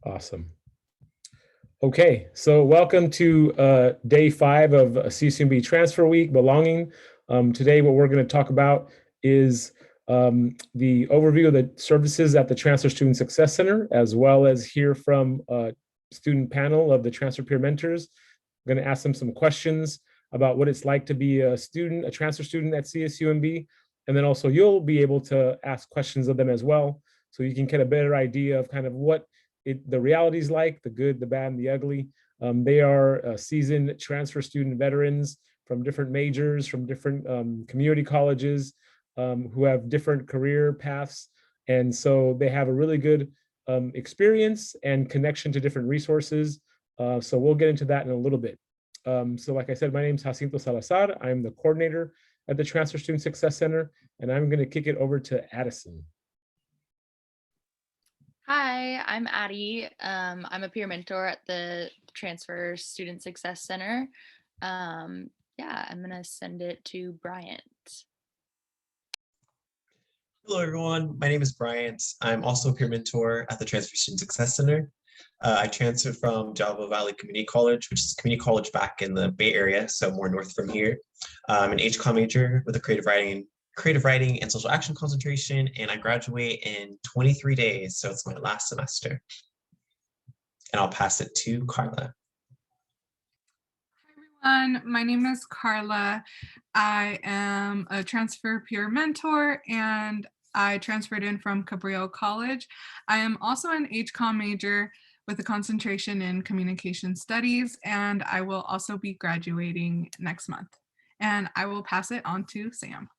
Awesome. Okay, so welcome to day 5 of CSUMB Transfer Week, Belonging. Today, what we're going to talk about is the overview of the services at the Transfer Student Success Center, as well as hear from a student panel of the Transfer Peer Mentors. I'm going to ask them some questions about what it's like to be a student, a transfer student at CSUMB, and then also you'll be able to ask questions of them as well, so you can get a better idea of kind of what the reality is like, the good, the bad, and the ugly. They are seasoned transfer student veterans from different majors, from different community colleges, who have different career paths. And so they have a really good experience and connection to different resources. So we'll get into that in a little bit. So like I said, my name is Jacinto Salazar. I'm the coordinator at the Transfer Student Success Center, and I'm going to kick it over to Addison. Hi, I'm Addie. I'm a peer mentor at the Transfer Student Success Center. I'm gonna send it to Bryant. Hello, everyone. My name is Bryant. I'm also a peer mentor at the Transfer Student Success Center. I transferred from Java Valley Community College, which is a community college back in the Bay Area, so more north from here. I'm an HCOM major with a creative writing and social action concentration, and I graduate in 23 days, so it's my last semester. And I'll pass it to Carla. Hi everyone, my name is Carla. I am a transfer peer mentor and I transferred in from Cabrillo College. I am also an HCOM major with a concentration in communication studies, and I will also be graduating next month. And I will pass it on to Sam.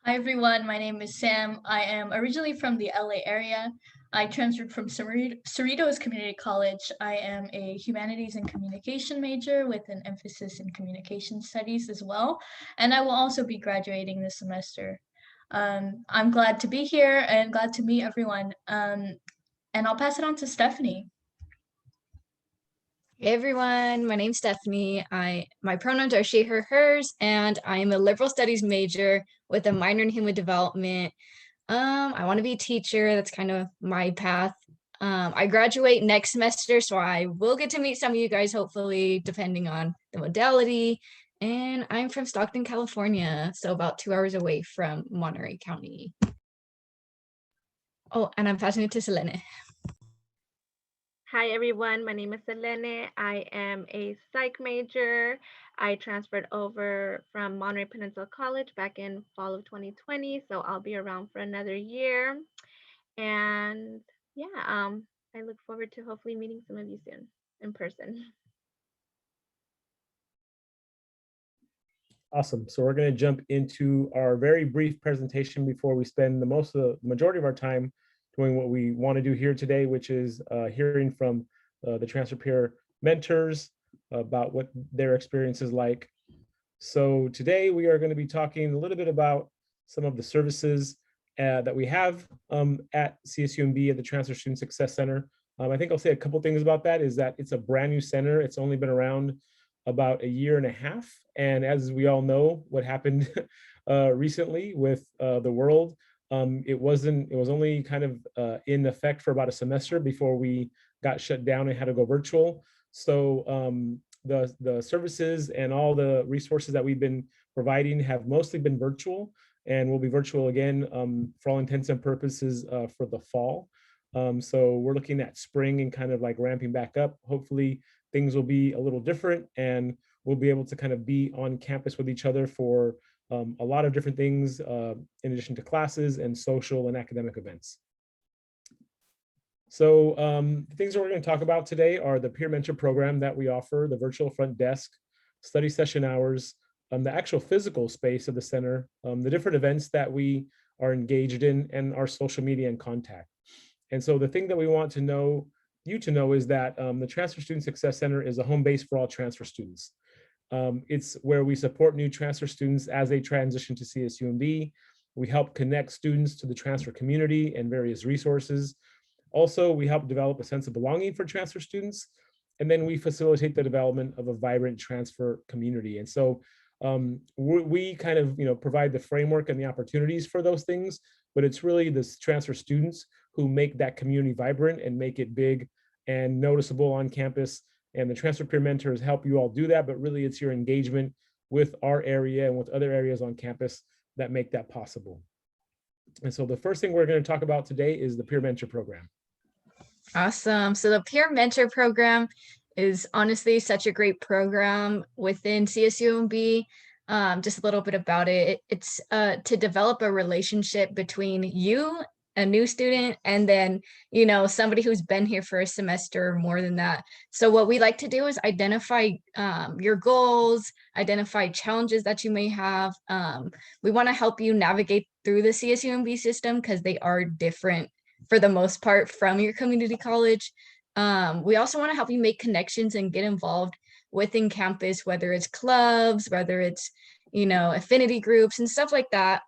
Hi everyone, my name is Sam. I am originally from the LA area. I transferred from Cerritos Community College. I am a humanities and communication major with an emphasis in communication studies as well. And I will also be graduating this semester. I'm glad to be here and glad to meet everyone. And I'll pass it on to Stephanie. Hey everyone, my name's Stephanie. My pronouns are she, her, hers, and I am a liberal studies major with a minor in human development. I want to be a teacher. That's kind of my path. I graduate next semester, so I will get to meet some of you guys, hopefully, depending on the modality. And I'm from Stockton, California, so about 2 hours away from Monterey County. Oh, and I'm passing it to Selene. Hi everyone, my name is Selene. I am a psych major. I transferred over from Monterey Peninsula College back in fall of 2020, so I'll be around for another year. And yeah, I look forward to hopefully meeting some of you soon in person. Awesome. So we're going to jump into our very brief presentation before we spend the majority of our time doing what we want to do here today, which is hearing from the transfer peer mentors about what their experience is like. So today we are going to be talking a little bit about some of the services that we have at CSUMB at the Transfer Student Success Center. I think I'll say a couple things about that. Is that it's a brand new center. It's only been around about a year and a half. And as we all know, what happened recently with the world, it was only kind of in effect for about a semester before we got shut down and had to go virtual. So the services and all the resources that we've been providing have mostly been virtual, and will be virtual again for all intents and purposes for the fall. So we're looking at spring and kind of like ramping back up. Hopefully things will be a little different, and we'll be able to kind of be on campus with each other for a lot of different things in addition to classes and social and academic events. So the things that we're going to talk about today are the peer mentor program that we offer, the virtual front desk, study session hours, the actual physical space of the center, the different events that we are engaged in, and our social media and contact. And so the thing that we want to know, you to know, is that the Transfer Student Success Center is a home base for all transfer students. It's where we support new transfer students as they transition to CSUMB. We help connect students to the transfer community and various resources. Also, we help develop a sense of belonging for transfer students. And then we facilitate the development of a vibrant transfer community. And so we kind of provide the framework and the opportunities for those things, but it's really the transfer students who make that community vibrant and make it big and noticeable on campus. And the transfer peer mentors help you all do that, but really it's your engagement with our area and with other areas on campus that make that possible. And so the first thing we're going to talk about today is the peer mentor program. Awesome. So the peer mentor program is honestly such a great program within CSUMB. Just a little bit about it. It's to develop a relationship between you, a new student, and then, you know, somebody who's been here for a semester or more than that. So what we like to do is identify your goals, identify challenges that you may have. We want to help you navigate through the CSUMB system because they are different for the most part from your community college. We also want to help you make connections and get involved within campus, whether it's clubs, whether it's, you know, affinity groups and stuff like that.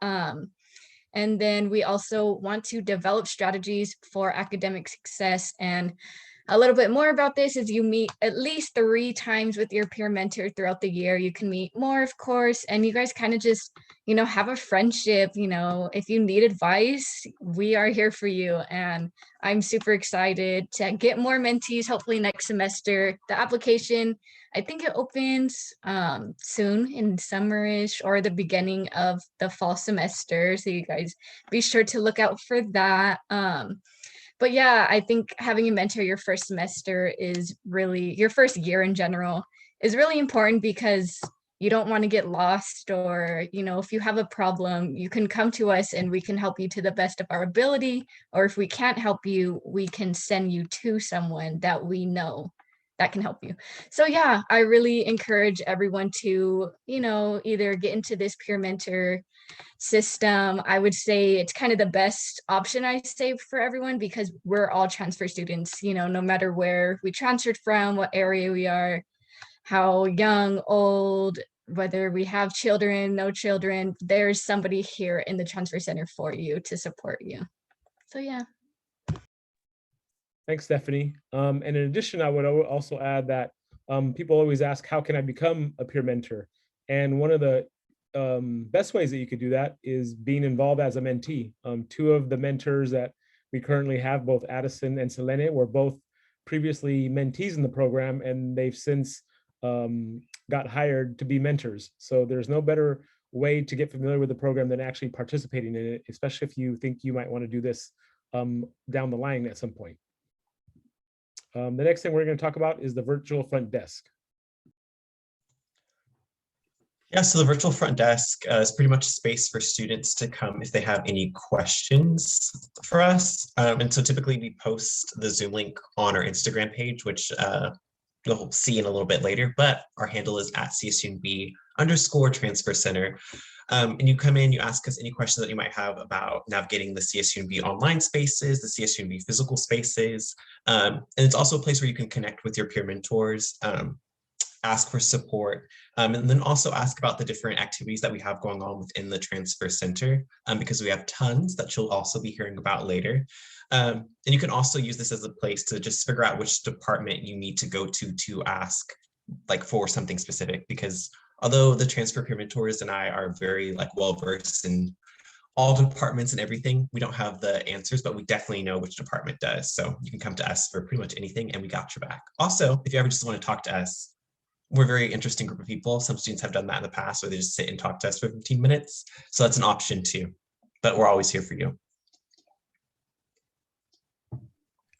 And then we also want to develop strategies for academic success. And a little bit more about this is you meet at least 3 times with your peer mentor throughout the year. You can meet more, of course, and you guys kind of just, you know, have a friendship. You know, if you need advice, we are here for you. And I'm super excited to get more mentees, hopefully next semester. The application, I think it opens soon in summerish or the beginning of the fall semester. So you guys be sure to look out for that. But yeah, I think having a mentor your first semester is really, your first year in general, is really important because you don't want to get lost, or, you know, if you have a problem, you can come to us and we can help you to the best of our ability. Or if we can't help you, we can send you to someone that we know that can help you. So yeah, I really encourage everyone to, you know, either get into this peer mentor system. I would say it's kind of the best option, I say, for everyone, because we're all transfer students, you know, no matter where we transferred from, what area we are, how young, old, whether we have children, no children, there's somebody here in the transfer center for you to support you. So yeah. Thanks, Stephanie. And in addition, I would also add that people always ask, how can I become a peer mentor? And one of the best ways that you could do that is being involved as a mentee. 2 of the mentors that we currently have, both Addison and Selene, were both previously mentees in the program, and they've since got hired to be mentors. So there's no better way to get familiar with the program than actually participating in it, especially if you think you might want to do this down the line at some point. The next thing we're going to talk about is the virtual front desk. Yeah, so the virtual front desk is pretty much a space for students to come if they have any questions for us. And so typically we post the Zoom link on our Instagram page, which you'll see in a little bit later, but our handle is @CSUMB_transfer center. And you come in, you ask us any questions that you might have about navigating the CSUMB online spaces, the CSUMB physical spaces. And it's also a place where you can connect with your peer mentors, ask for support, and then also ask about the different activities that we have going on within the transfer center, because we have tons that you'll also be hearing about later. And you can also use this as a place to just figure out which department you need to go to ask like for something specific, because although the transfer peer mentors and I are very like well-versed in all departments and everything, we don't have the answers, but we definitely know which department does. So you can come to us for pretty much anything and we got your back. Also, if you ever just want to talk to us, we're a very interesting group of people. Some students have done that in the past, where they just sit and talk to us for 15 minutes. So that's an option too, but we're always here for you.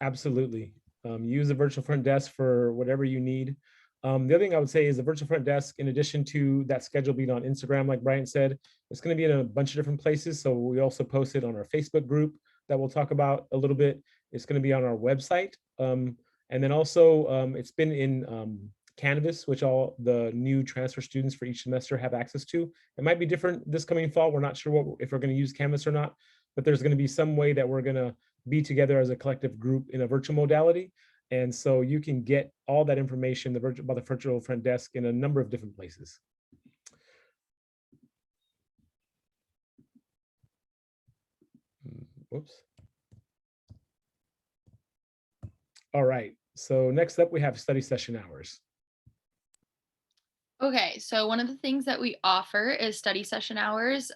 Absolutely. Use the virtual front desk for whatever you need. The other thing I would say is the virtual front desk, in addition to that schedule being on Instagram, like Brian said, it's going to be in a bunch of different places. So we also post it on our Facebook group that we'll talk about a little bit. It's going to be on our website. And then also it's been in Canvas, which all the new transfer students for each semester have access to. It might be different this coming fall. We're not sure if we're going to use Canvas or not, but there's going to be some way that we're going to be together as a collective group in a virtual modality. And so you can get all that information about the virtual front desk in a number of different places. Whoops. All right, so next up we have study session hours. Okay, so one of the things that we offer is study session hours.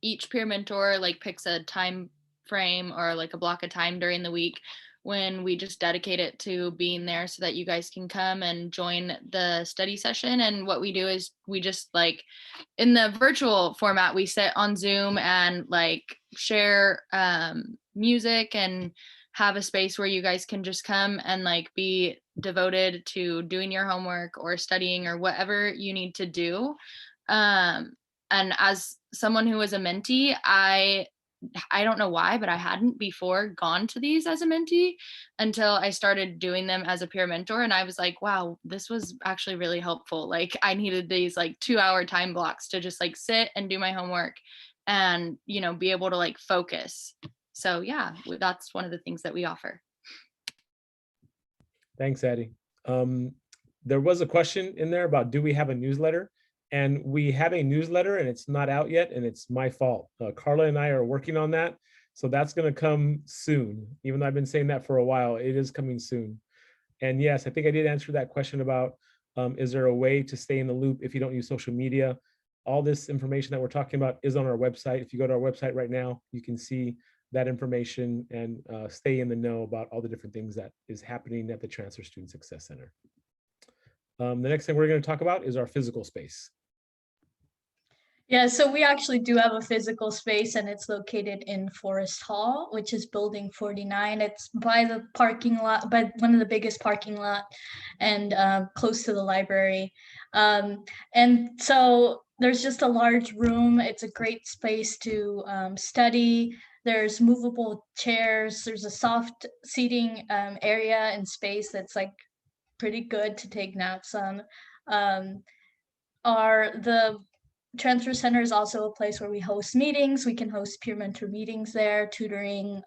Each peer mentor like picks a time frame or like a block of time during the week when we just dedicate it to being there so that you guys can come and join the study session. And what we do is we just like in the virtual format, we sit on Zoom and like share music and have a space where you guys can just come and like be devoted to doing your homework or studying or whatever you need to do. And as someone who was a mentee, I don't know why, but I hadn't before gone to these as a mentee until I started doing them as a peer mentor. And I was like, wow, this was actually really helpful. Like I needed these like 2-hour time blocks to just like sit and do my homework and, you know, be able to like focus. So yeah, that's one of the things that we offer. Thanks, Addie. There was a question in there about, do we have a newsletter? And we have a newsletter and it's not out yet, and it's my fault. Carla and I are working on that. So that's gonna come soon. Even though I've been saying that for a while, it is coming soon. And yes, I think I did answer that question about, is there a way to stay in the loop if you don't use social media? All this information that we're talking about is on our website. If you go to our website right now, you can see that information and stay in the know about all the different things that is happening at the Transfer Student Success Center. The next thing we're going to talk about is our physical space. Yeah, so we actually do have a physical space, and it's located in Forest Hall, which is building 49. It's by the parking lot, by one of the biggest parking lot, and close to the library. And so there's just a large room. It's a great space to study. There's movable chairs. There's a soft seating area and space that's like pretty good to take naps on. The Transfer Center is also a place where we host meetings. We can host peer mentor meetings there, tutoring.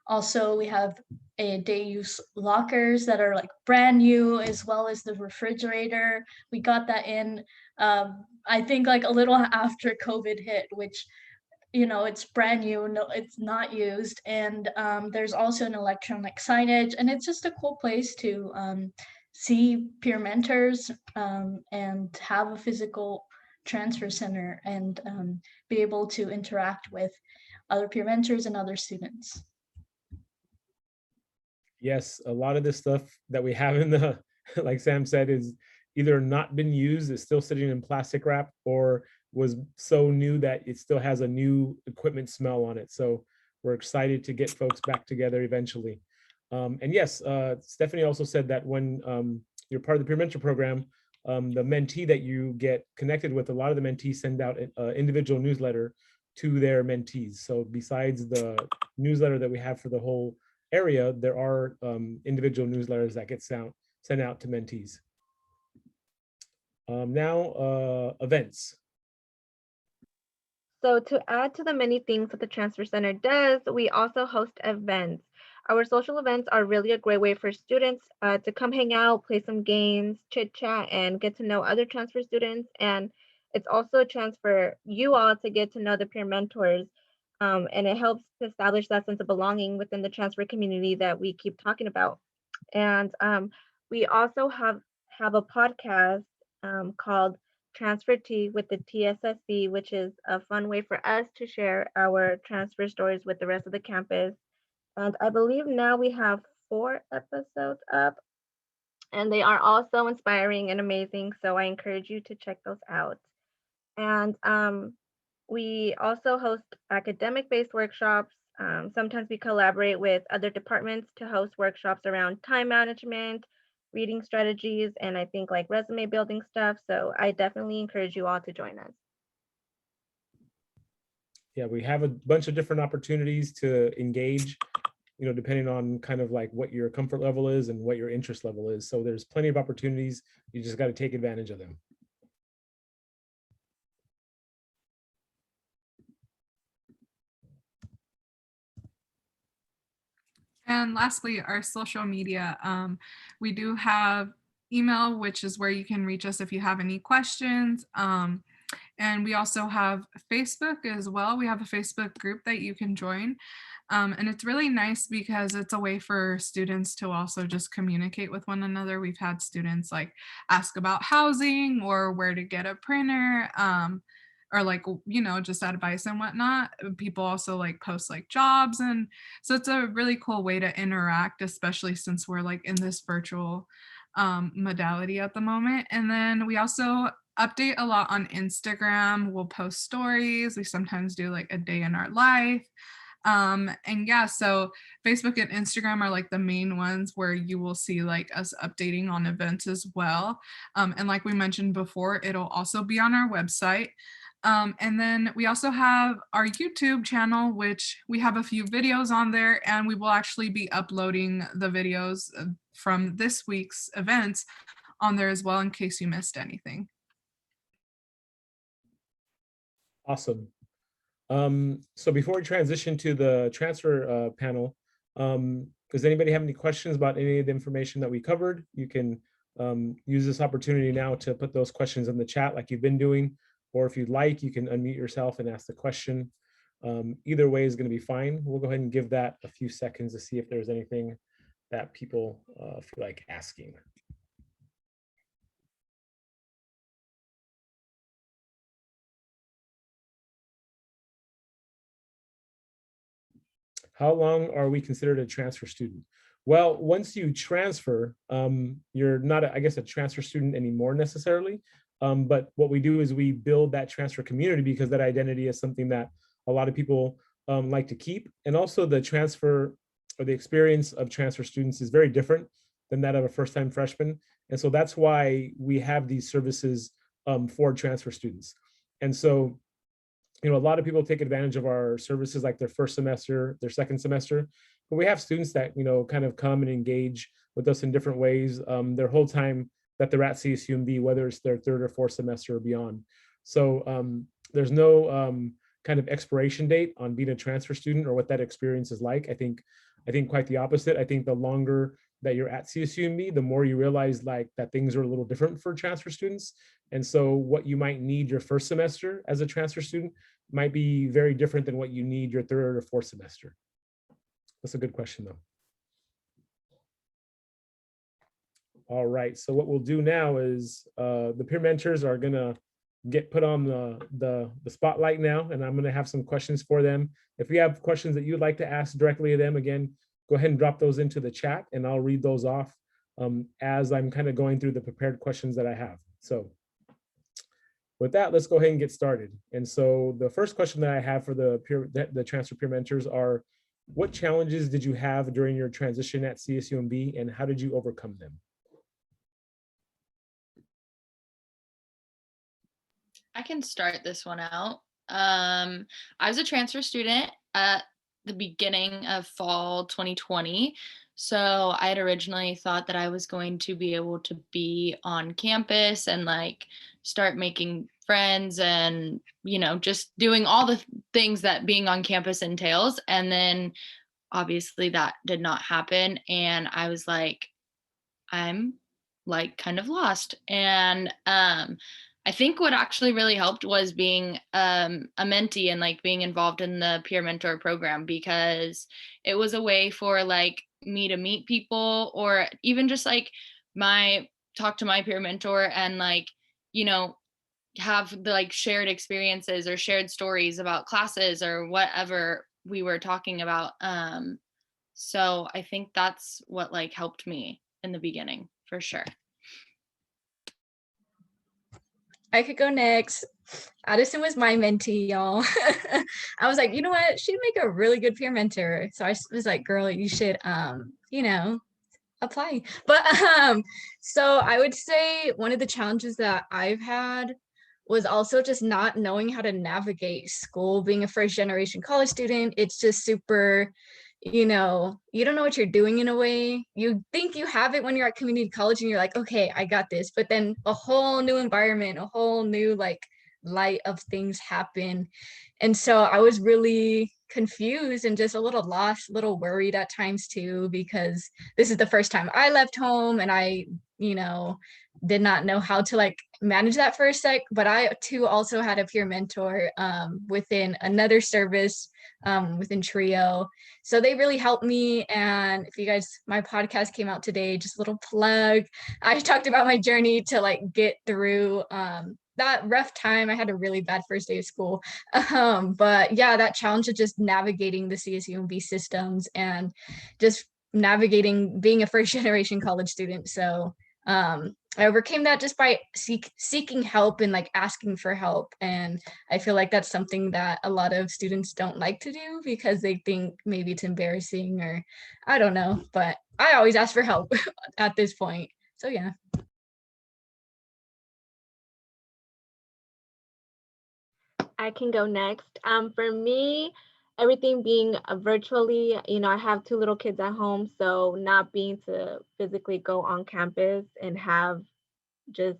Also, we have a day use lockers that are like brand new, as well as the refrigerator. We got that in, I think like a little after COVID hit, which, you know, it's brand new, no, it's not used. And there's also an electronic signage, and it's just a cool place to see peer mentors and have a physical transfer center and be able to interact with other peer mentors and other students. Yes, a lot of this stuff that we have in the, like Sam said, is either not been used, is still sitting in plastic wrap, or was so new that it still has a new equipment smell on it. So we're excited to get folks back together eventually. And yes, Stephanie also said that when you're part of the peer mentor program, the mentee that you get connected with, a lot of the mentees send out an individual newsletter to their mentees. So besides the newsletter that we have for the whole area, there are individual newsletters that get sent out to mentees. Now, events. So to add to the many things that the Transfer Center does, we also host events. Our social events are really a great way for students to come hang out, play some games, chit chat, and get to know other transfer students. And it's also a chance for you all to get to know the peer mentors. And it helps to establish that sense of belonging within the transfer community that we keep talking about. And we also have a podcast called Transfer Tea with the TSSC, which is a fun way for us to share our transfer stories with the rest of the campus. And I believe now we have 4 episodes up, and they are all so inspiring and amazing. So I encourage you to check those out. And we also host academic-based workshops. Sometimes we collaborate with other departments to host workshops around time management, reading strategies, and I think like resume building stuff. So I definitely encourage you all to join us. Yeah, we have a bunch of different opportunities to engage, you know, depending on kind of like what your comfort level is and what your interest level is. So there's plenty of opportunities. You just got to take advantage of them. And lastly, our social media. We do have email, which is where you can reach us if you have any questions. And we also have Facebook as well. We have a Facebook group that you can join. And it's really nice because it's a way for students to also just communicate with one another. We've had students like ask about housing or where to get a printer. or like, you know, just advice and whatnot. People also like post like jobs. And so it's a really cool way to interact, especially since we're like in this virtual modality at the moment. And then we also update a lot on Instagram. We'll post stories. We sometimes do like a day in our life. And yeah, so Facebook and Instagram are like the main ones where you will see like us updating on events as well. And like we mentioned before, it'll also be on our website. And then we also have our YouTube channel, which we have a few videos on there, and we will actually be uploading the videos from this week's events on there as well in case you missed anything. Awesome. So before we transition to the transfer panel, does anybody have any questions about any of the information that we covered? You can use this opportunity now to put those questions in the chat like you've been doing, or if you'd like, you can unmute yourself and ask the question. Either way is going to be fine. We'll go ahead and give that a few seconds to see if there's anything that people feel like asking. How long are we considered a transfer student? Well, once you transfer, you're not, I guess, a transfer student anymore necessarily. But what we do is we build that transfer community because that identity is something that a lot of people like to keep. And also the transfer or the experience of transfer students is very different than that of a first-time freshman. And so that's why we have these services for transfer students. And so, you know, a lot of people take advantage of our services like their first semester, their second semester, but we have students that, you know, kind of come and engage with us in different ways their whole time that they're at CSUMB, whether it's their third or fourth semester or beyond. So there's no kind of expiration date on being a transfer student or what that experience is like. I think quite the opposite. I think the longer that you're at CSUMB, the more you realize like that things are a little different for transfer students. And so what you might need your first semester as a transfer student might be very different than what you need your third or fourth semester. That's a good question though. All right, so what we'll do now is the peer mentors are gonna get put on the spotlight now, and I'm gonna have some questions for them. If you have questions that you'd like to ask directly to them, again, go ahead and drop those into the chat and I'll read those off as I'm kind of going through the prepared questions that I have. So with that, let's go ahead and get started. And so the first question that I have for the transfer peer mentors are, what challenges did you have during your transition at CSUMB and how did you overcome them? I can start this one out. I was a transfer student at the beginning of fall 2020. So I had originally thought that I was going to be able to be on campus and like start making friends and, you know, just doing all the things that being on campus entails. And then obviously that did not happen. And I was like, I'm like kind of lost. And I think what actually really helped was being a mentee and like being involved in the peer mentor program, because it was a way for like me to meet people or even just like talk to my peer mentor and like, you know, have the like shared experiences or shared stories about classes or whatever we were talking about. So I think that's what like helped me in the beginning for sure. I could go next. Addison was my mentee, y'all. I was like, you know what? She'd make a really good peer mentor. So I was like, girl, you should, you know, apply. But so I would say one of the challenges that I've had was also just not knowing how to navigate school. Being a first generation college student, it's just super, you know, you don't know what you're doing in a way. You think you have it when you're at community college and you're like, okay, I got this. But then a whole new environment, a whole new like light of things happen. And so I was really confused and just a little lost, a little worried at times too, because this is the first time I left home and I, you know, did not know how to like manage that for a sec. But I too also had a peer mentor within another service within Trio. So they really helped me. And if you guys, my podcast came out today, just a little plug. I talked about my journey to like get through that rough time. I had a really bad first day of school. But yeah, that challenge of just navigating the CSUMB systems and just navigating being a first generation college student. So I overcame that just by seeking help and like asking for help. And I feel like that's something that a lot of students don't like to do because they think maybe it's embarrassing or I don't know, but I always ask for help at this point. So yeah. I can go next. For me, everything being virtually, I have 2 little kids at home, so not being to physically go on campus and have just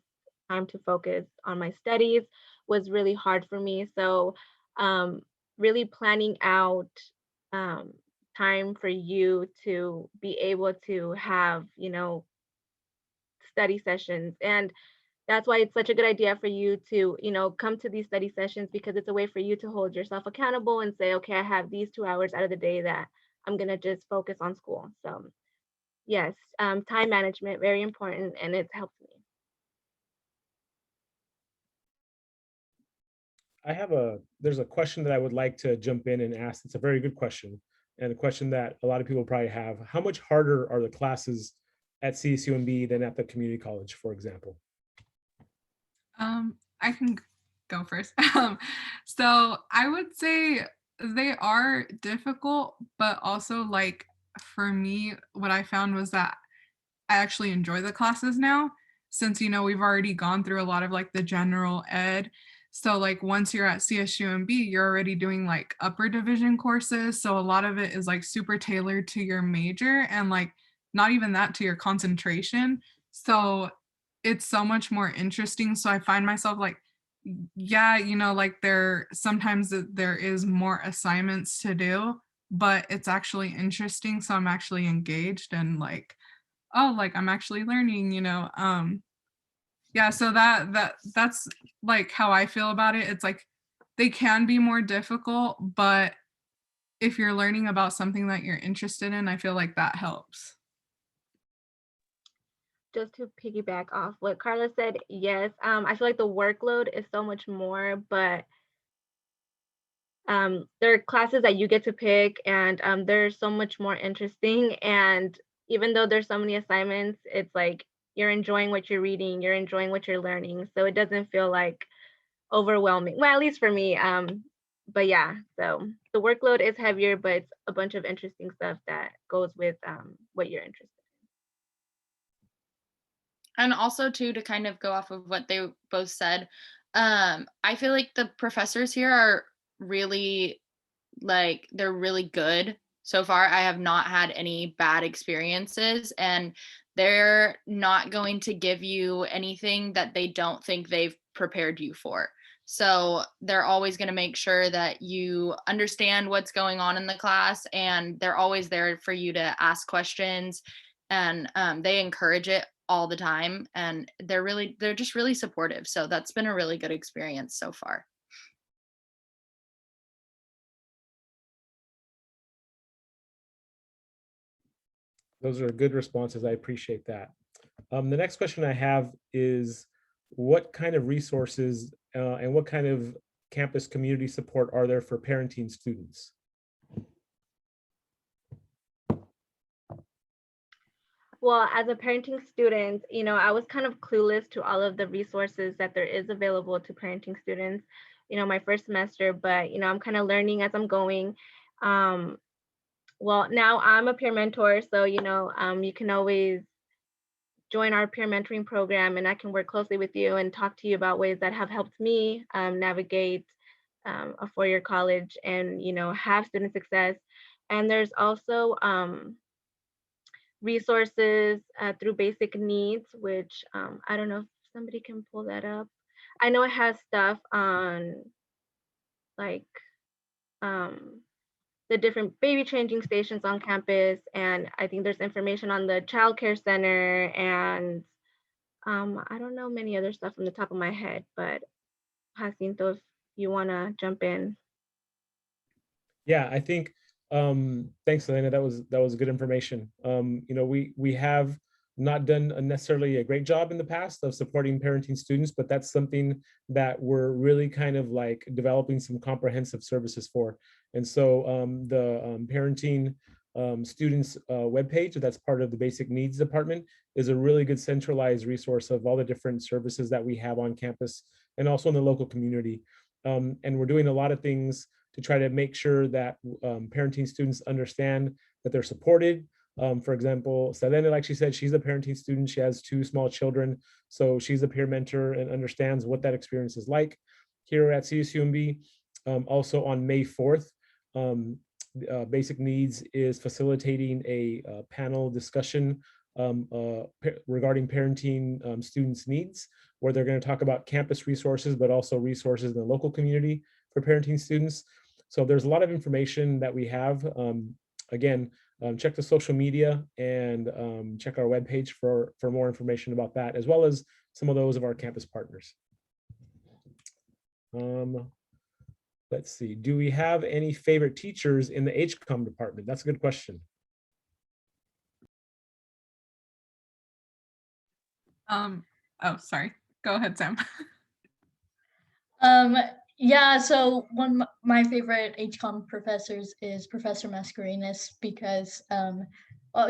time to focus on my studies was really hard for me. So, really planning out um, time for you to be able to have, study sessions. And that's why it's such a good idea for you to, come to these study sessions, because it's a way for you to hold yourself accountable and say, okay, I have these 2 hours out of the day that I'm going to just focus on school. So yes, time management, very important, and it's helped me. There's a question that I would like to jump in and ask. It's a very good question, and a question that a lot of people probably have. How much harder are the classes at CSUMB than at the community college, for example? I can go first. So I would say they are difficult, but also like for me, what I found was that I actually enjoy the classes now since, we've already gone through a lot of like the general ed. So like once you're at CSUMB, you're already doing like upper division courses. So a lot of it is like super tailored to your major and like not even that to your concentration. So it's so much more interesting. So I find myself like, yeah, like sometimes there is more assignments to do, but it's actually interesting. So I'm actually engaged and like, oh, like I'm actually learning, yeah, so that's like how I feel about it. It's like they can be more difficult, but if you're learning about something that you're interested in, I feel like that helps. Just to piggyback off what Carla said, yes, I feel like the workload is so much more, but there are classes that you get to pick, and they're so much more interesting. And even though there's so many assignments, it's like you're enjoying what you're reading, you're enjoying what you're learning, so it doesn't feel like overwhelming. Well, at least for me. But yeah, so the workload is heavier, but it's a bunch of interesting stuff that goes with what you're interested And also too, to kind of go off of what they both said, I feel like the professors here are really like they're really good so far. I have not had any bad experiences, and they're not going to give you anything that they don't think they've prepared you for. So they're always going to make sure that you understand what's going on in the class, and they're always there for you to ask questions, and they encourage it all the time, and they're just really supportive. So that's been a really good experience so far. Those are good responses. I appreciate that. The next question I have is, what kind of resources and what kind of campus community support are there for parenting students? Well, as a parenting student, I was kind of clueless to all of the resources that there is available to parenting students, my first semester, but, I'm kind of learning as I'm going. Well, now I'm a peer mentor, so, you can always join our peer mentoring program, and I can work closely with you and talk to you about ways that have helped me navigate a four-year college and, have student success. And there's also resources through basic needs, which I don't know if somebody can pull that up. I know it has stuff on like the different baby changing stations on campus, and I think there's information on the child care center, and I don't know many other stuff from the top of my head, but Jacinto, if you want to jump in. Yeah, I think thanks, Elena. That was good information. We have not done necessarily a great job in the past of supporting parenting students, but that's something that we're really kind of like developing some comprehensive services for. And so the parenting students webpage, that's part of the basic needs department, is a really good centralized resource of all the different services that we have on campus and also in the local community. And we're doing a lot of things to try to make sure that parenting students understand that they're supported. For example, Selena, like she said, she's a parenting student. She has 2 small children. So she's a peer mentor and understands what that experience is like. Here at CSUMB, also on May 4th, Basic Needs is facilitating a panel discussion regarding parenting students' needs, where they're going to talk about campus resources, but also resources in the local community for parenting students. So there's a lot of information that we have. Again, check the social media and check our webpage for more information about that, as well as some of those of our campus partners. Let's see, do we have any favorite teachers in the HCOM department? That's a good question. Oh, sorry. Go ahead, Sam. Yeah, so one of my favorite HCOM professors is Professor Mascarenas because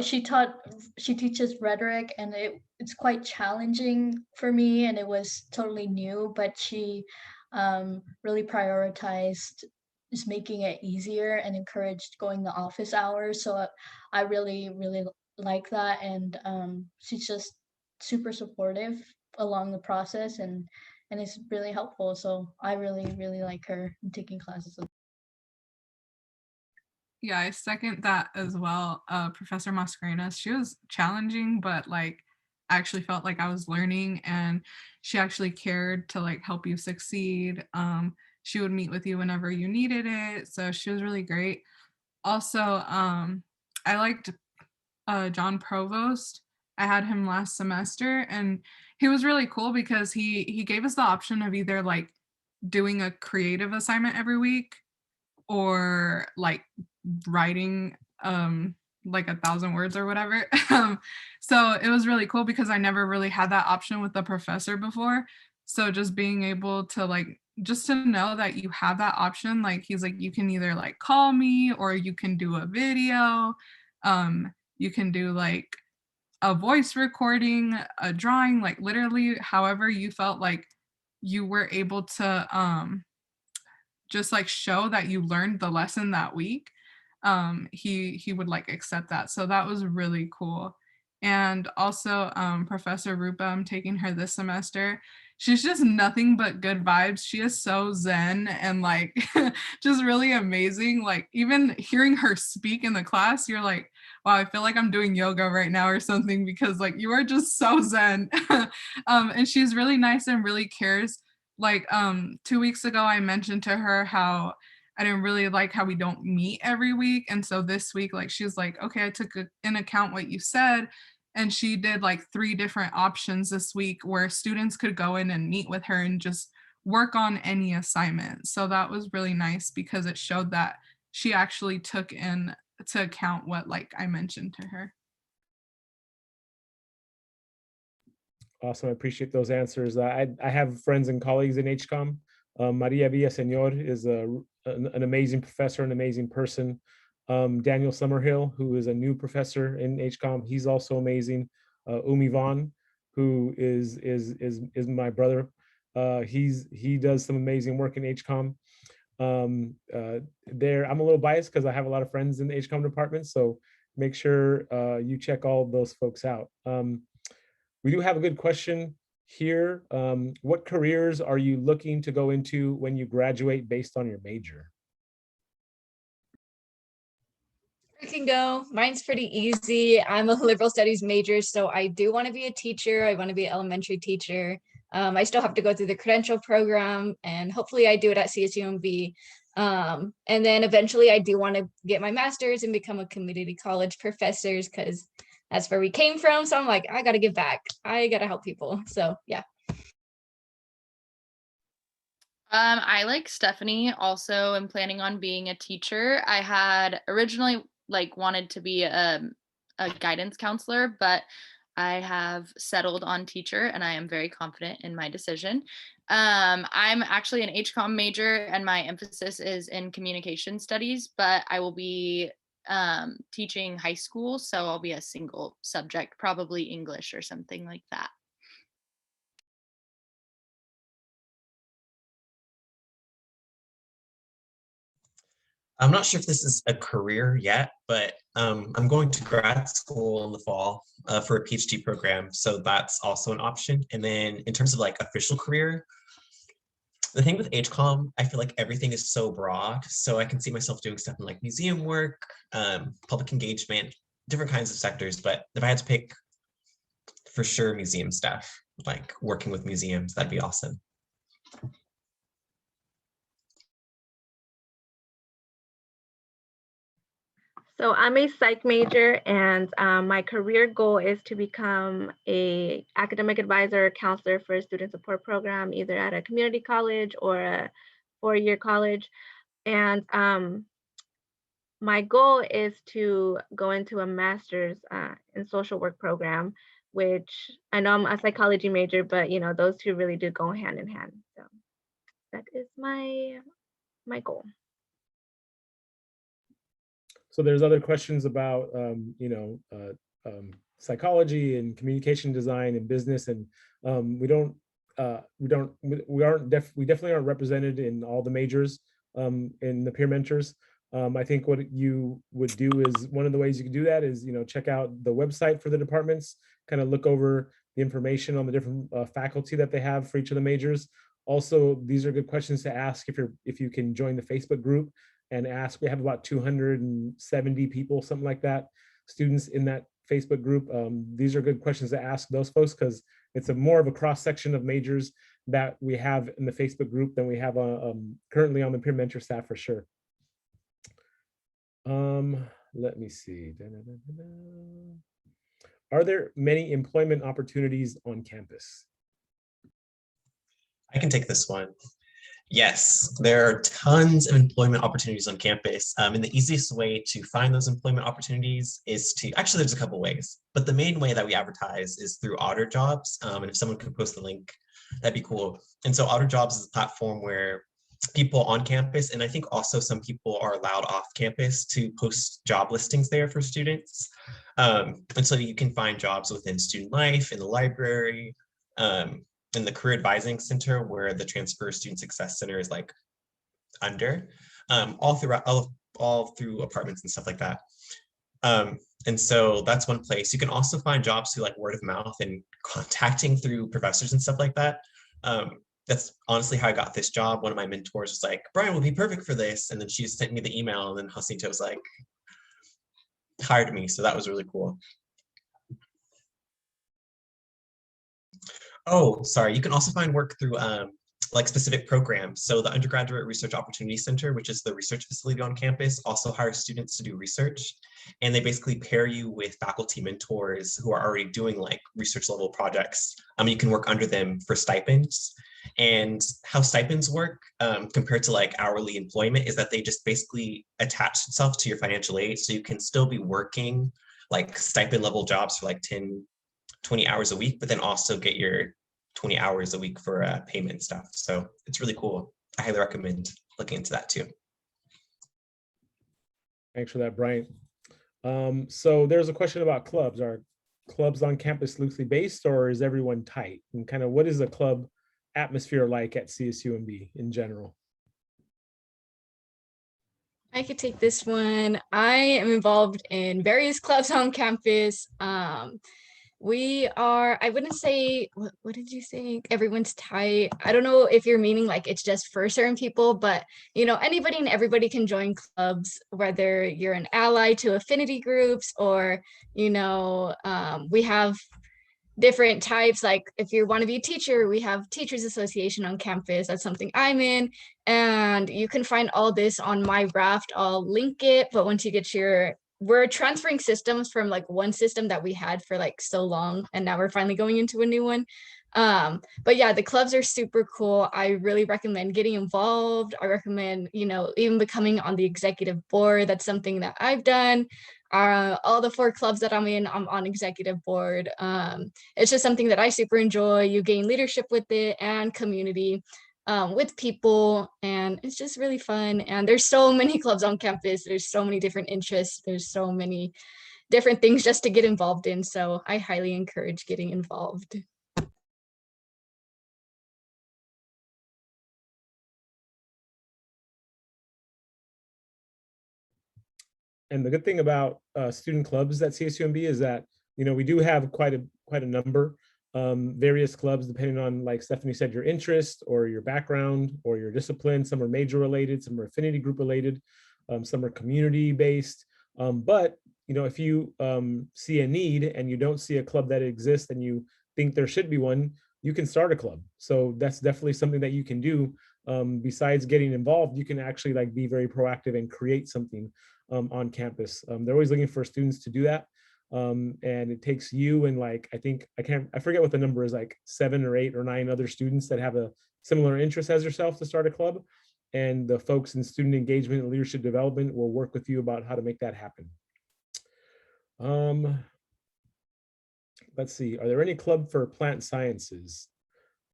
she teaches rhetoric, and it's quite challenging for me, and it was totally new, but she really prioritized just making it easier and encouraged going the office hours. So I really like that, and she's just super supportive along the process, and it's really helpful. So I really like her and taking classes with. Yeah, I second that as well. Professor Mascarenas, she was challenging, but like I actually felt like I was learning, and she actually cared to like help you succeed. She would meet with you whenever you needed it. So she was really great. Also, I liked John Provost. I had him last semester, and he was really cool because he gave us the option of either like doing a creative assignment every week or like writing like 1,000 words or whatever. So it was really cool because I never really had that option with the professor before. So just being able to like just to know that you have that option, like he's like, you can either like call me or you can do a video, you can do like a voice recording, a drawing, like literally however you felt like you were able to just like show that you learned the lesson that week. He would like accept that. So that was really cool. And also Professor Rupa, I'm taking her this semester. She's just nothing but good vibes. She is so zen and like just really amazing. Like even hearing her speak in the class, you're like, wow, I feel like I'm doing yoga right now or something, because like you are just so zen. And she's really nice and really cares. Like 2 weeks ago, I mentioned to her how I didn't really like how we don't meet every week. And so this week, like, she's like, okay, I took in account what you said. And she did like 3 different options this week where students could go in and meet with her and just work on any assignment. So that was really nice because it showed that she actually took into account what like I mentioned to her. Awesome, I appreciate those answers. I have friends and colleagues in HCOM. Maria Villaseñor is an amazing professor, an amazing person. Daniel Summerhill, who is a new professor in HCOM, he's also amazing. Umi Vaughn, who is my brother. He does some amazing work in HCOM. I'm a little biased because I have a lot of friends in the HCOM department, so make sure you check all of those folks out. We do have a good question here. What careers are you looking to go into when you graduate based on your major? I can go. Mine's pretty easy. I'm a liberal studies major, so I do want to be a teacher. I want to be an elementary teacher. I still have to go through the credential program, and hopefully I do it at CSUMB. And then eventually I do want to get my master's and become a community college professor, because that's where we came from. So I'm like, I got to give back. I got to help people. So yeah. I, like Stephanie, also am planning on being a teacher. I had originally like wanted to be a guidance counselor, but I have settled on teacher, and I am very confident in my decision. I'm actually an HCOM major, and my emphasis is in communication studies, but I will be teaching high school, so I'll be a single subject, probably English or something like that. I'm not sure if this is a career yet, but I'm going to grad school in the fall for a PhD program. So that's also an option. And then in terms of like official career, the thing with HCOM, I feel like everything is so broad. So I can see myself doing stuff in like museum work, public engagement, different kinds of sectors. But if I had to pick, for sure, museum stuff, like working with museums, that'd be awesome. So I'm a psych major, and my career goal is to become a academic advisor, counselor for a student support program, either at a community college or a four-year college. And my goal is to go into a master's in social work program, which I know I'm a psychology major, but you know, those two really do go hand in hand. So that is my goal. So there's other questions about, psychology and communication design and business, and we definitely aren't represented in all the majors in the peer mentors. I think what you would do is, one of the ways you can do that is, check out the website for the departments, kind of look over the information on the different faculty that they have for each of the majors. Also, these are good questions to ask if you can join the Facebook group and ask. We have about 270 people, something like that, students in that Facebook group. These are good questions to ask those folks, because it's more of a cross section of majors that we have in the Facebook group than we have currently on the peer mentor staff, for sure. Let me see. Are there many employment opportunities on campus? I can take this one. Yes, there are tons of employment opportunities on campus. And the easiest way to find those employment opportunities is to, actually there's a couple ways, but the main way that we advertise is through Otter Jobs. And if someone could post the link, that'd be cool. And so Otter Jobs is a platform where people on campus, and I think also some people are allowed off campus, to post job listings there for students. And so you can find jobs within student life, in the library, in the career advising center, where the transfer student success center is like under, all through apartments and stuff like that. And so that's one place. You can also find jobs through like word of mouth and contacting through professors and stuff like that. That's honestly how I got this job. One of my mentors was like, Brian will be perfect for this. And then she sent me the email, and then Jacinto was like, hired me. So that was really cool. Oh, sorry. You can also find work through like specific programs. So the Undergraduate Research Opportunity Center, which is the research facility on campus, also hires students to do research. And they basically pair you with faculty mentors who are already doing like research level projects. You can work under them for stipends. And how stipends work compared to like hourly employment is that they just basically attach itself to your financial aid. So you can still be working like stipend level jobs for like 10, 20 hours a week, but then also get your 20 hours a week for payment stuff. So it's really cool. I highly recommend looking into that too. Thanks for that, Brian. So there's a question about clubs. Are clubs on campus loosely based, or is everyone tight? And kind of what is the club atmosphere like at CSUMB in general? I could take this one. I am involved in various clubs on campus. We are, I wouldn't say, what did you say? Everyone's tight. I don't know if you're meaning like it's just for certain people, but anybody and everybody can join clubs, whether you're an ally to affinity groups or, we have different types. Like if you want to be a teacher, we have Teachers Association on campus. That's something I'm in. And you can find all this on my Raft. I'll link it. But once you get we're transferring systems from like one system that we had for like so long, and now we're finally going into a new one. But yeah, the clubs are super cool. I really recommend getting involved. I recommend, even becoming on the executive board. That's something that I've done. all the 4 clubs that I'm in, I'm on executive board. It's just something that I super enjoy. You gain leadership with it and community with people, and it's just really fun. And there's so many clubs on campus. There's so many different interests. There's so many different things just to get involved in. So I highly encourage getting involved. And the good thing about student clubs at CSUMB is that, you know, we do have quite a number, various clubs, depending on, like Stephanie said, your interest or your background or your discipline. Some are major related, some are affinity group related, some are community based. But, you know, if you see a need and you don't see a club that exists and you think there should be one, you can start a club. So that's definitely something that you can do. Besides getting involved, you can actually like be very proactive and create something on campus. They're always looking for students to do that. And it takes you and like, I forget what the number is, like 7 or 8 or 9 other students that have a similar interest as yourself to start a club. And the folks in student engagement and leadership development will work with you about how to make that happen. Let's see, are there any club for plant sciences?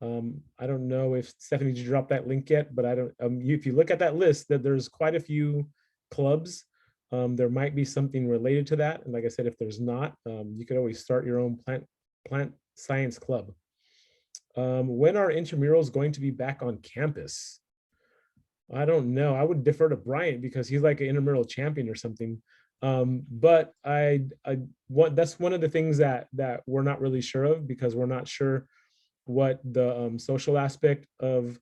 I don't know if Stephanie, did you drop that link yet, but I don't, if you look at that list, that there's quite a few clubs. There might be something related to that. And like I said, if there's not, you could always start your own plant science club. When are intramurals going to be back on campus? I don't know. I would defer to Bryant because he's like an intramural champion or something. But that's one of the things that we're not really sure of, because we're not sure what the social aspect of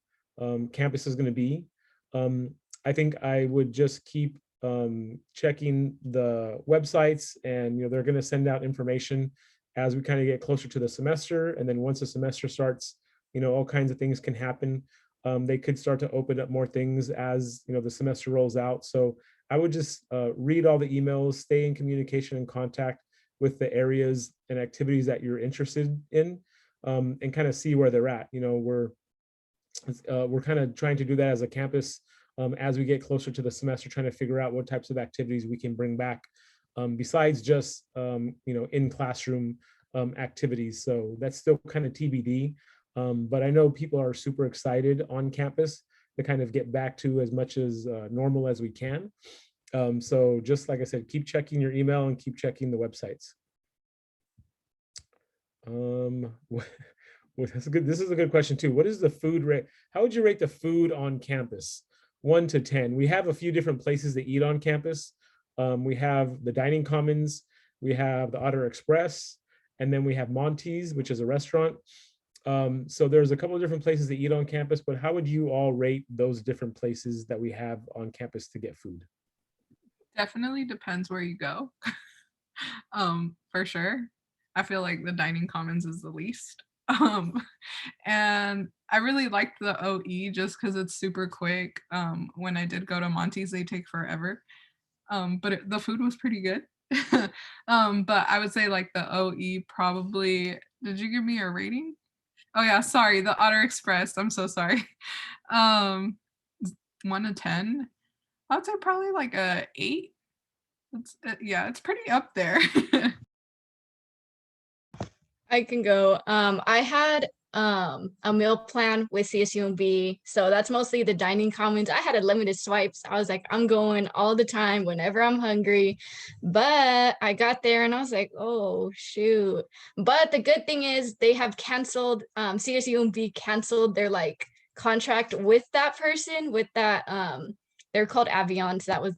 campus is going to be. I think I would just keep checking the websites, and they're going to send out information as we kind of get closer to the semester. And then once the semester starts, all kinds of things can happen. They could start to open up more things as the semester rolls out. So I would just read all the emails, stay in communication and contact with the areas and activities that you're interested in, and kind of see where they're at. We're kind of trying to do that as a campus as we get closer to the semester, trying to figure out what types of activities we can bring back besides just in classroom activities. So that's still kind of TBD. But I know people are super excited on campus to kind of get back to as much as normal as we can. So just like I said, keep checking your email and keep checking the websites. That's good. This is a good question too. What is the food rate? How would you rate the food on campus? 1 to 10. We have a few different places to eat on campus. We have the dining commons, we have the Otter Express, and then we have Monty's, which is a restaurant. So there's a couple of different places to eat on campus, but how would you all rate those different places that we have on campus to get food? Definitely depends where you go. For sure. I feel like the dining commons is the least. And I really liked the OE just because it's super quick. When I did go to Monty's, they take forever. But the food was pretty good. But I would say like the OE probably, did you give me a rating? Oh yeah, sorry, the Otter Express. I'm so sorry. 1 to 10. I would say probably like a 8. Yeah, it's pretty up there. I can go. I had a meal plan with CSUMB, so that's mostly the dining commons. I had a limited swipes. I was like, I'm going all the time whenever I'm hungry. But I got there and I was like, oh shoot. But the good thing is they have canceled, CSUMB canceled their like contract with that person, with that they're called Avions. That was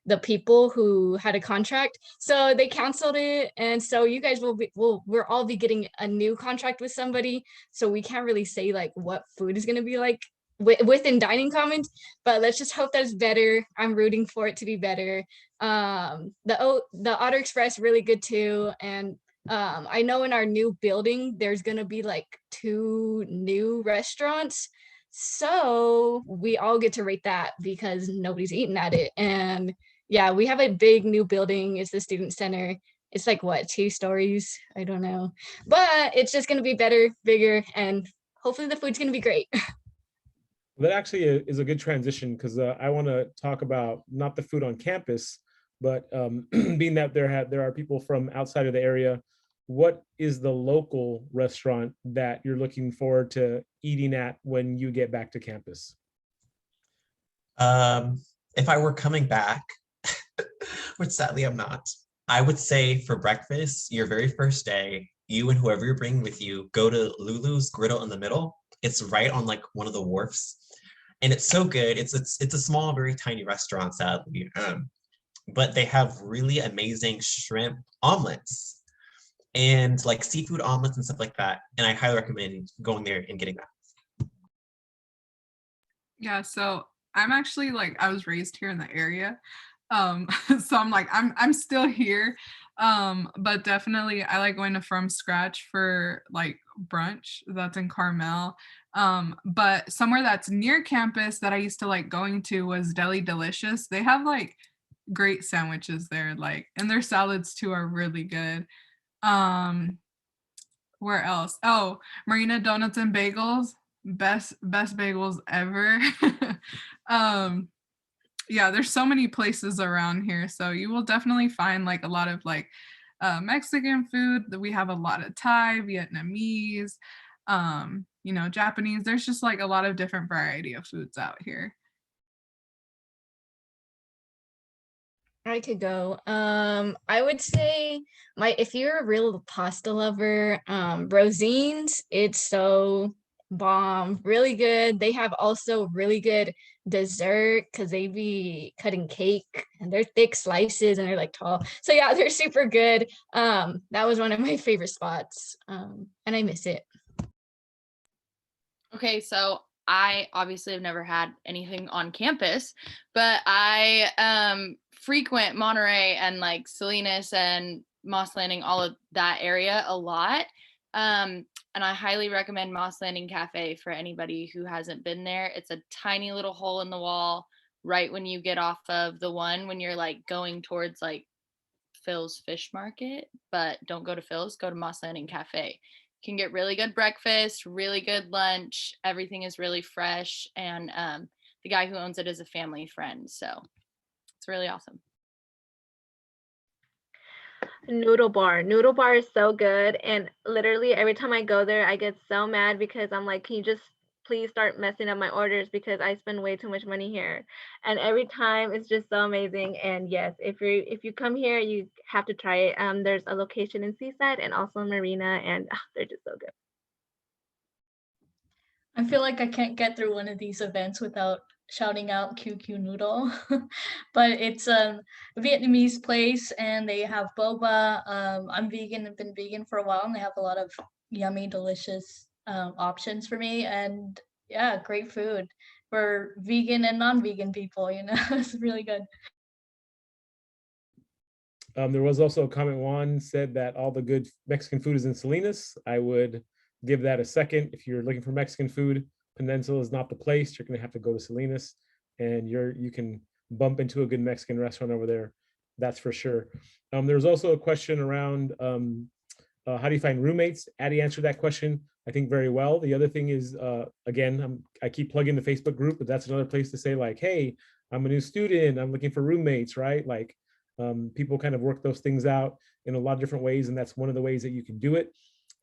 the people who had a contract, so they canceled it, and so you guys we'll all be getting a new contract with somebody, so we can't really say like what food is going to be like within dining commons, but let's just hope that's better. I'm rooting for it to be better. The Otter Express really good too, and I know in our new building there's going to be like 2 new restaurants, so we all get to rate that because nobody's eating at it. And yeah, we have a big new building. It's the student center. It's like what, 2 stories? I don't know, but it's just going to be better, bigger, and hopefully the food's going to be great. That actually is a good transition, because I want to talk about not the food on campus, but being that there are people from outside of the area, what is the local restaurant that you're looking forward to eating at when you get back to campus? If I were coming back, which sadly I'm not, I would say for breakfast, your very first day, you and whoever you're bringing with you go to Lulu's Griddle in the Middle. It's right on like one of the wharfs, and it's so good. It's a small, very tiny restaurant, sadly, but they have really amazing shrimp omelets and like seafood omelets and stuff like that. And I highly recommend going there and getting that. Yeah, so I'm actually like, I was raised here in the area. So I'm like, I'm still here. But definitely I like going to From Scratch for like brunch. That's in Carmel. But somewhere that's near campus that I used to like going to was Deli Delicious. They have like great sandwiches there, like, and their salads too are really good. Where else? Oh, Marina Donuts and Bagels. Best bagels ever. Yeah, there's so many places around here, so you will definitely find like a lot of like Mexican food. We have a lot of Thai, Vietnamese, you know, Japanese. There's just like a lot of different variety of foods out here. I could go. I would say if you're a real pasta lover, Rosine's, it's so bomb, really good. They have also really good dessert because they be cutting cake and they're thick slices and they're like tall. So yeah, they're super good. That was one of my favorite spots. And I miss it. Okay, so I obviously have never had anything on campus, but I frequent Monterey and like Salinas and Moss Landing, all of that area a lot. And I highly recommend Moss Landing Cafe for anybody who hasn't been there. It's a tiny little hole in the wall right when you get off of the one when you're like going towards like Phil's Fish Market, but don't go to Phil's, go to Moss Landing Cafe. You can get really good breakfast, really good lunch. Everything is really fresh, and the guy who owns it is a family friend, so it's really awesome. Noodle bar. Noodle bar is so good. And literally every time I go there, I get so mad because I'm like, can you just please start messing up my orders because I spend way too much money here. And every time it's just so amazing. And yes, if you come here, you have to try it. There's a location in Seaside and also in Marina, and they're just so good. I feel like I can't get through one of these events without shouting out QQ Noodle. But it's a Vietnamese place and they have boba. I'm vegan, I've been vegan for a while, and they have a lot of yummy, delicious options for me. And yeah, great food for vegan and non-vegan people, you know. It's really good. There was also a comment. Juan said that all the good Mexican food is in Salinas. I would give that a second. If you're looking for Mexican food, Peninsula is not the place. You're going to have to go to Salinas, and you can bump into a good Mexican restaurant over there. That's for sure. There's also a question around how do you find roommates? Addie answered that question, I think, very well. The other thing is, again, I keep plugging the Facebook group, but that's another place to say like, hey, I'm a new student. I'm looking for roommates, right? Like people kind of work those things out in a lot of different ways, and that's one of the ways that you can do it.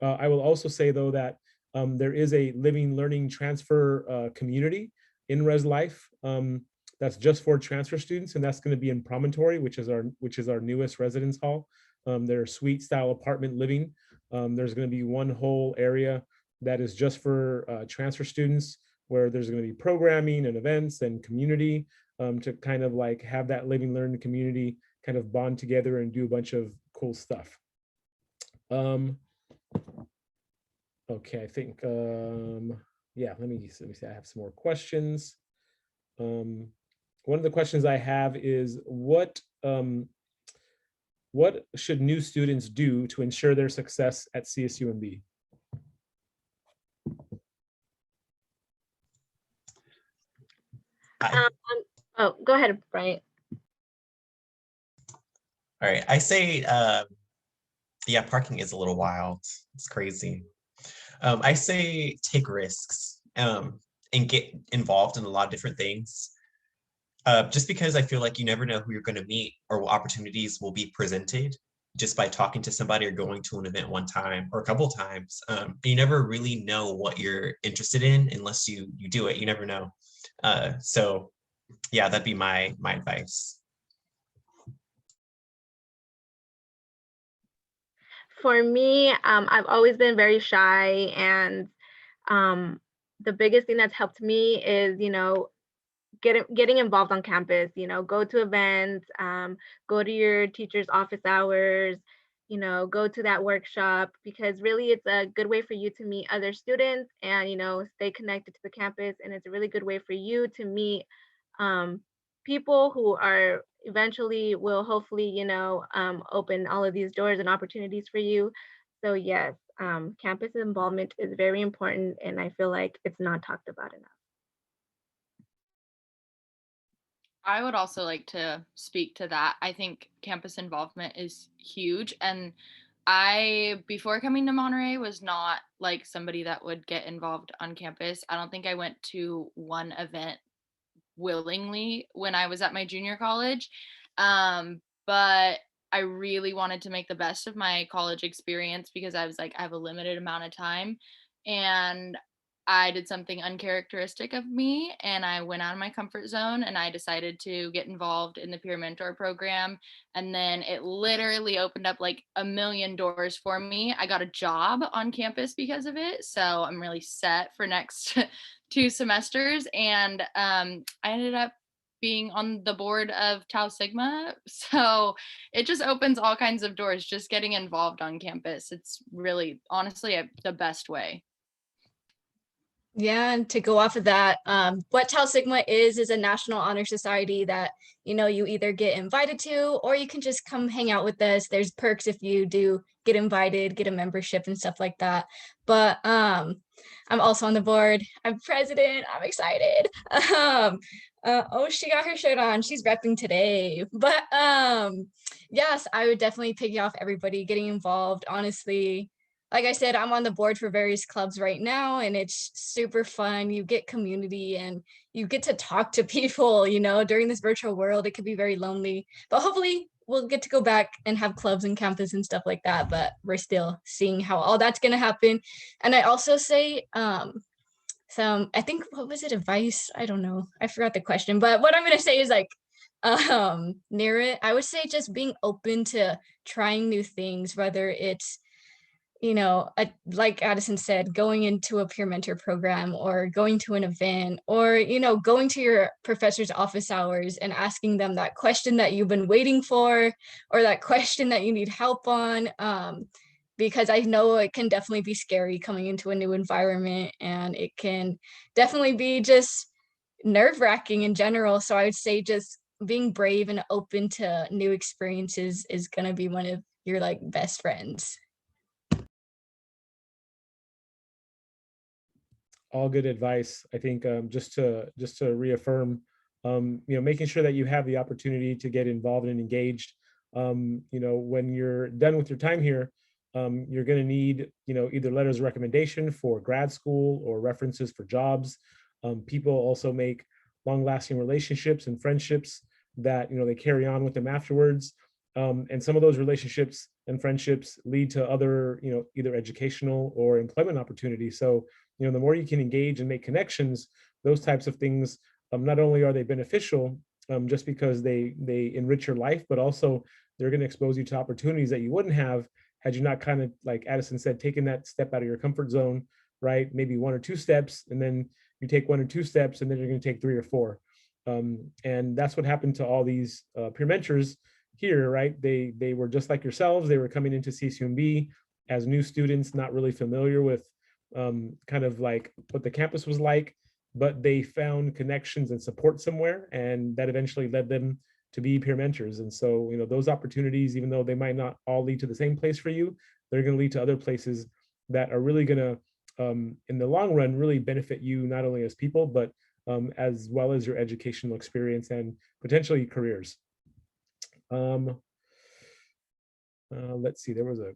I will also say, though, that there is a living, learning, transfer community in Res Life that's just for transfer students, and that's going to be in Promontory, which is our newest residence hall. They're suite style apartment living. There's going to be one whole area that is just for transfer students, where there's going to be programming and events and community to kind of like have that living, learning community kind of bond together and do a bunch of cool stuff. Okay, I think, yeah, let me see, I have some more questions. One of the questions I have is what should new students do to ensure their success at CSUMB? Oh, go ahead, Brian. All right, I say, yeah, parking is a little wild. It's crazy. I say take risks and get involved in a lot of different things. just because I feel like you never know who you're going to meet or what opportunities will be presented just by talking to somebody or going to an event one time or a couple times. You never really know what you're interested in unless you do it. You never know. So yeah, that'd be my advice. For me, I've always been very shy, and the biggest thing that's helped me is, getting involved on campus. Go to events, go to your teacher's office hours, go to that workshop, because really it's a good way for you to meet other students and, stay connected to the campus. And it's a really good way for you to meet people who are eventually will hopefully, open all of these doors and opportunities for you. So yes, campus involvement is very important, and I feel like it's not talked about enough. I would also like to speak to that. I think campus involvement is huge. And before coming to Monterey, was not like somebody that would get involved on campus. I don't think I went to one event willingly when I was at my junior college. But I really wanted to make the best of my college experience because I was like, I have a limited amount of time. And I did something uncharacteristic of me, and I went out of my comfort zone, and I decided to get involved in the peer mentor program. And then it literally opened up like a million doors for me. I got a job on campus because of it. So I'm really set for next 2 semesters. And I ended up being on the board of Tau Sigma. So it just opens all kinds of doors, just getting involved on campus. It's really, honestly, the best way. Yeah, and to go off of that, what Tau Sigma is a national honor society that, you either get invited to, or you can just come hang out with us. There's perks if you do get invited, get a membership and stuff like that. But I'm also on the board. I'm president. I'm excited. Oh, she got her shirt on. She's repping today. But yes, I would definitely piggy off everybody getting involved. Honestly, like I said, I'm on the board for various clubs right now, and it's super fun. You get community and you get to talk to people, during this virtual world. It could be very lonely, but hopefully we'll get to go back and have clubs and campus and stuff like that. But we're still seeing how all that's going to happen. And I also say, I think, what was it, advice? I don't know. I forgot the question, but what I'm going to say is like, near it, I would say just being open to trying new things, whether it's, like Addison said, going into a peer mentor program or going to an event or, going to your professor's office hours and asking them that question that you've been waiting for or that question that you need help on. Because I know it can definitely be scary coming into a new environment, and it can definitely be just nerve-wracking in general. So I would say just being brave and open to new experiences is going to be one of your like best friends. All good advice. I think just to reaffirm, making sure that you have the opportunity to get involved and engaged. When you're done with your time here, you're going to need, either letters of recommendation for grad school or references for jobs. People also make long-lasting relationships and friendships that, they carry on with them afterwards. And some of those relationships and friendships lead to other, either educational or employment opportunities. So, the more you can engage and make connections, those types of things, not only are they beneficial just because they enrich your life, but also they're going to expose you to opportunities that you wouldn't have had you not kind of, like Addison said, taken that step out of your comfort zone, right? Maybe 1 or 2 steps, and then you take 1 or 2 steps, and then you're going to take 3 or 4. And that's what happened to all these peer mentors here, right? They were just like yourselves. They were coming into CSUMB as new students, not really familiar with kind of like what the campus was like, but they found connections and support somewhere, and that eventually led them to be peer mentors. And so, those opportunities, even though they might not all lead to the same place for you, they're going to lead to other places that are really going to, in the long run, really benefit you, not only as people, but as well as your educational experience and potentially careers. Let's see, there was a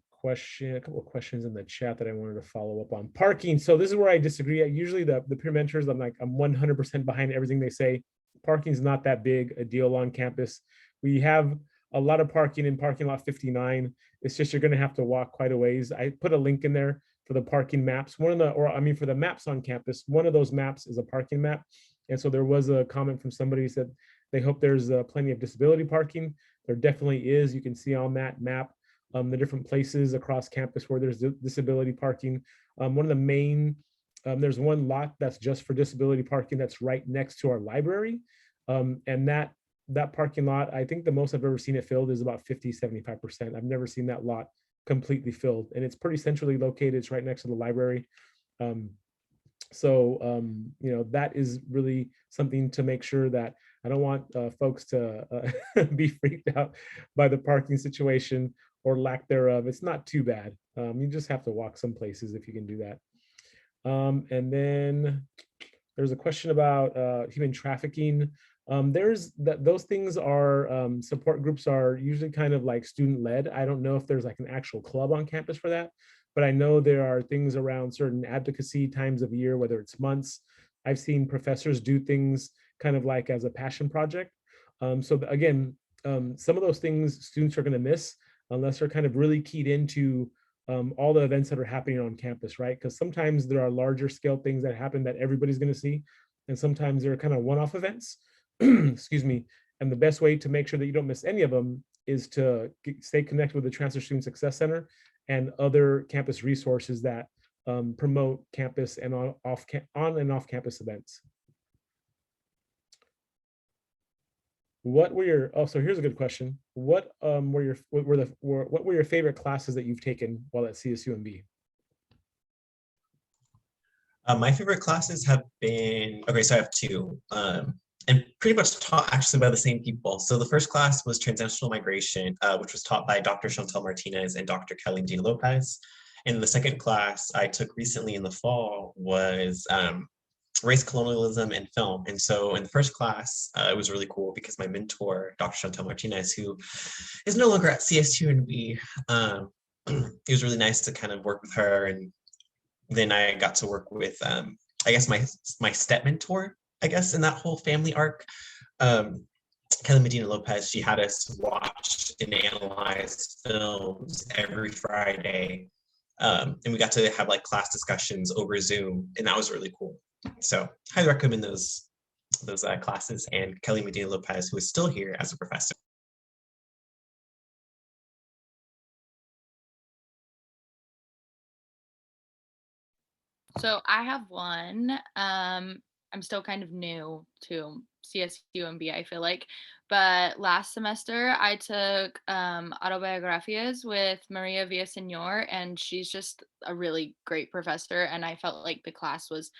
couple of questions in the chat that I wanted to follow up on. Parking. So this is where I disagree. Usually the peer mentors, I'm 100% behind everything they say. parking is not that big a deal on campus. We have a lot of parking in parking lot 59. It's just you're going to have to walk quite a ways. I put a link in there for the parking maps. For the maps on campus, one of those maps is a parking map. And so there was a comment from somebody who said they hope there's plenty of disability parking. There definitely is. You can see on that map the different places across campus where there's disability parking. One of the main, there's one lot that's just for disability parking that's right next to our library. And that parking lot, I think the most I've ever seen it filled is about 50-75%. I've never seen that lot completely filled, and it's pretty centrally located. It's right next to the library. That is really something to make sure that I don't want folks to be freaked out by the parking situation or lack thereof. It's not too bad. You just have to walk some places if you can do that. And then there's a question about human trafficking. Those things are, support groups are usually kind of like student led. I don't know if there's like an actual club on campus for that, but I know there are things around certain advocacy times of year, whether it's months. I've seen professors do things kind of like as a passion project. Again, some of those things students are going to miss unless they're kind of really keyed into all the events that are happening on campus, right? Because sometimes there are larger scale things that happen that everybody's going to see, and sometimes they're kind of one-off events. Excuse me. And the best way to make sure that you don't miss any of them is to stay connected with the Transfer Student Success Center and other campus resources that promote campus and on and off campus events. What were your, so here's a good question. What were your favorite classes that you've taken while at CSUMB? My favorite classes have been, okay, so I have two, and pretty much taught actually by the same people. So the first class was Transnational Migration, which was taught by Dr. Chantal Martinez and Dr. Kelly Medina Lopez. And the second class I took recently in the fall was Race, Colonialism, and Film. And so in the first class, it was really cool because my mentor, Dr. Chantal Martinez, who is no longer at CSUMB, it was really nice to kind of work with her. And then I got to work with, I guess, my step mentor, I guess, in that whole family arc. Kelly Medina Lopez, she had us watch and analyze films every Friday. And we got to have like class discussions over Zoom, and that was really cool. So highly recommend those classes, and Kelly Medina Lopez, who is still here as a professor. So I have one. I'm still kind of new to CSUMB, I feel like. But last semester, I took autobiographias with Maria Villaseñor, and she's just a really great professor. And I felt like the class was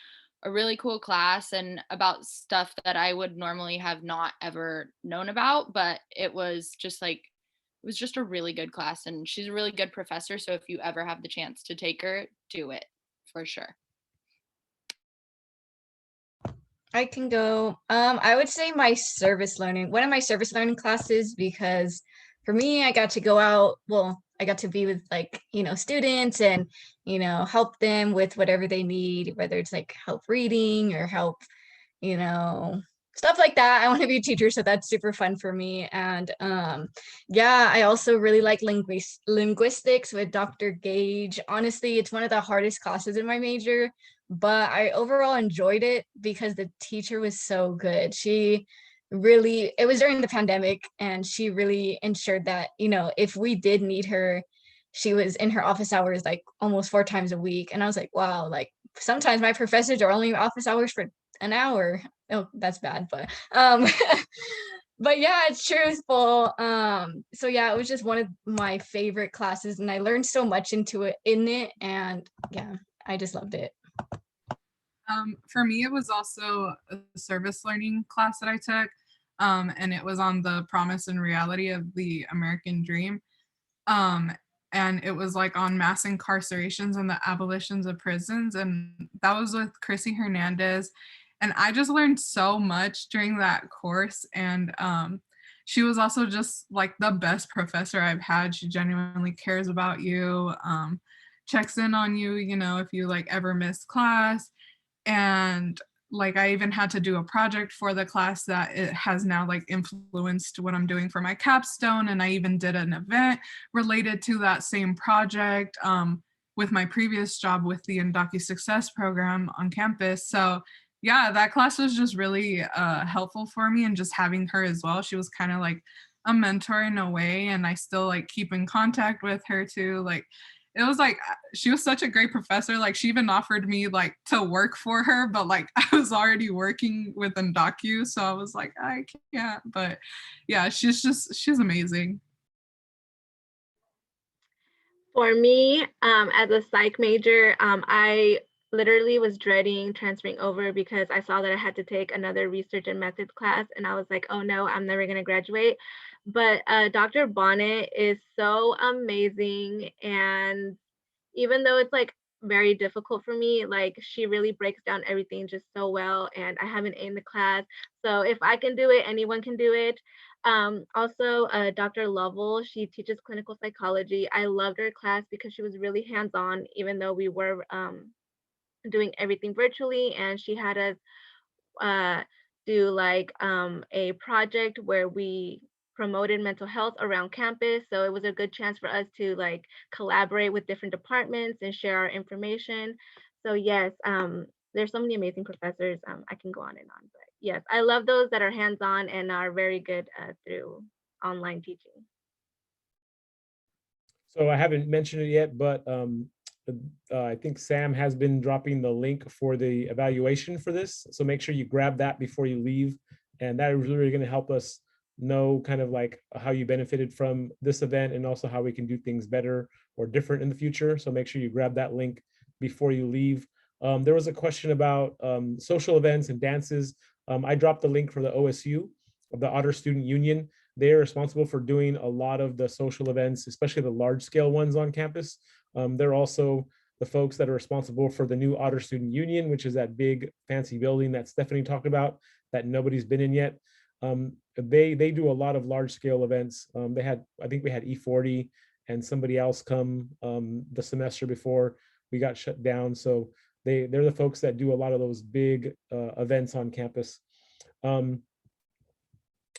a really cool class and about stuff that I would normally have not ever known about. But it was just a really good class, and she's a really good professor. So if you ever have the chance to take her, do it for sure. I can go. I would say one of my service learning classes, because for me, I got to go out. Well, I got to be with students and, help them with whatever they need, whether it's like help reading or help, stuff like that. I want to be a teacher, so that's super fun for me. And yeah, I also really like linguistics with Dr. Gage. Honestly, it's one of the hardest classes in my major, but I overall enjoyed it because the teacher was so good. It was during the pandemic, and she really ensured that, if we did need her, she was in her office hours like almost 4 times a week. And I was like, wow, like sometimes my professors are only in office hours for an hour. Oh, that's bad, but but yeah, it's truthful. So yeah, it was just one of my favorite classes, and I learned so much in it, and yeah, I just loved it. For me, it was also a service learning class that I took, and it was on the promise and reality of the American dream. And it was like on mass incarcerations and the abolitions of prisons, and that was with Chrissy Hernandez. And I just learned so much during that course. And she was also just like the best professor I've had. She genuinely cares about you, checks in on you, if you like ever miss class. And like I even had to do a project for the class that it has now like influenced what I'm doing for my capstone. And I even did an event related to that same project with my previous job with the Indaki Success program on campus. So yeah, that class was just really helpful for me, and just having her as well. She was kind of like a mentor in a way, and I still like keep in contact with her too. Like it was like she was such a great professor. Like she even offered me like to work for her, but like I was already working with Ndaku, so I was like I can't. But yeah, she's amazing. For me, as a psych major, I literally was dreading transferring over because I saw that I had to take another research and methods class, and I was like, oh no, I'm never gonna graduate. But Dr. Bonnet is so amazing, and even though it's like very difficult for me, like she really breaks down everything just so well, and I have an A in the class. So if I can do it, anyone can do it. Also, Dr. Lovell, she teaches clinical psychology. I loved her class because she was really hands-on, even though we were doing everything virtually, and she had us do like a project where we promoted mental health around campus. So it was a good chance for us to like collaborate with different departments and share our information. So yes, there's so many amazing professors. I can go on and on, but yes, I love those that are hands-on and are very good through online teaching. So I haven't mentioned it yet, but I think Sam has been dropping the link for the evaluation for this. So make sure you grab that before you leave. And that is really going to help us know kind of like how you benefited from this event, and also how we can do things better or different in the future. So make sure you grab that link before you leave. There was a question about social events and dances. I dropped the link for the OSU, the Otter Student Union. They are responsible for doing a lot of the social events, especially the large scale ones on campus. They're also the folks that are responsible for the new Otter Student Union, which is that big fancy building that Stephanie talked about that nobody's been in yet. They do a lot of large scale events. I think we had E40 and somebody else come the semester before we got shut down. So they're the folks that do a lot of those big events on campus. So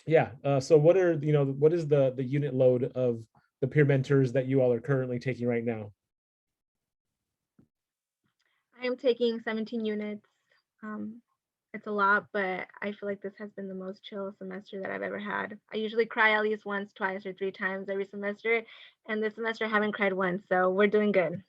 what is the unit load of the peer mentors that you all are currently taking right now? I am taking 17 units. It's a lot, but I feel like this has been the most chill semester that I've ever had. I usually cry at least once, twice, or 3 times every semester, and this semester I haven't cried once, so we're doing good.